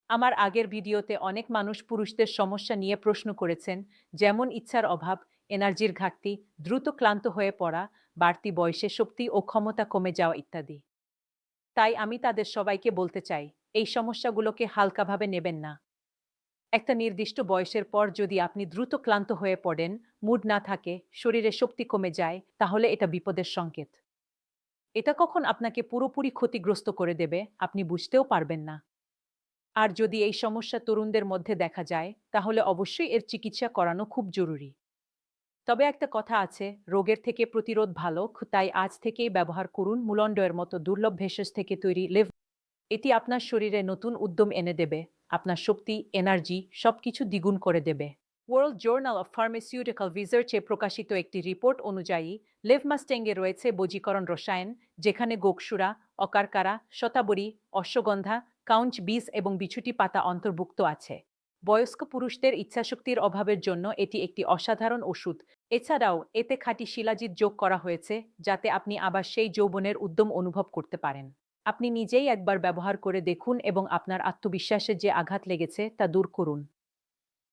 আমার আগের ভিডিওতে অনেক মানুষ পুরুষদের সমস্যা নিয়ে প্রশ্ন করেছেন, যেমন ইচ্ছার অভাব, এনার্জির ঘাটতি, দ্রুত ক্লান্ত হয়ে পড়া, বাড়তি বয়সে শক্তি ও ক্ষমতা কমে যাওয়া ইত্যাদি। তাই আমি তাদের সবাইকে বলতে চাই, এই সমস্যাগুলোকে হালকাভাবে নেবেন না। একটা নির্দিষ্ট বয়সের পর যদি আপনি দ্রুত ক্লান্ত হয়ে পড়েন, মুড না থাকে, শরীরে শক্তি কমে যায়, তাহলে এটা বিপদের সংকেত। এটা কখন আপনাকে পুরোপুরি ক্ষতিগ্রস্ত করে দেবে, আপনি বুঝতেও পারবেন না। আর যদি এই সমস্যা তরুণদের মধ্যে দেখা যায়, তাহলে অবশ্যই এর চিকিৎসা করানো খুব জরুরি। তবে একটা কথা আছে, রোগের থেকে প্রতিরোধ ভালো, তাই আজ থেকেই ব্যবহার করুন মুলন্ডয়ের মতো দুর্লভ ভেষজ থেকে তৈরি লিভ। এটি আপনার শরীরে নতুন উদ্যম এনে দেবে, আপনার শক্তি, এনার্জি সবকিছু দ্বিগুণ করে দেবে। ওয়ার্ল্ড জার্নাল অফ ফার্মাসিউটিক্যাল রিসার্চে প্রকাশিত একটি রিপোর্ট অনুযায়ী লেভমাস্টেঙ্গে রয়েছে বশীকরণ রসায়ন, যেখানে গোকসুরা, অকারকারা, শতাবরী, অশ্বগন্ধা, কাউঞ্চ বীজ এবং বিছুটি পাতা অন্তর্ভুক্ত আছে। বয়স্ক পুরুষদের ইচ্ছাশক্তির অভাবের জন্য এটি একটি অসাধারণ ওষুধ। এছাড়াও এতে খাঁটি শিলাজিৎ যোগ করা হয়েছে, যাতে আপনি আবার সেই যৌবনের উদ্যম অনুভব করতে পারেন। আপনি নিজেই একবার ব্যবহার করে দেখুন এবং আপনার আত্মবিশ্বাসে যে আঘাত লেগেছে তা দূর করুন।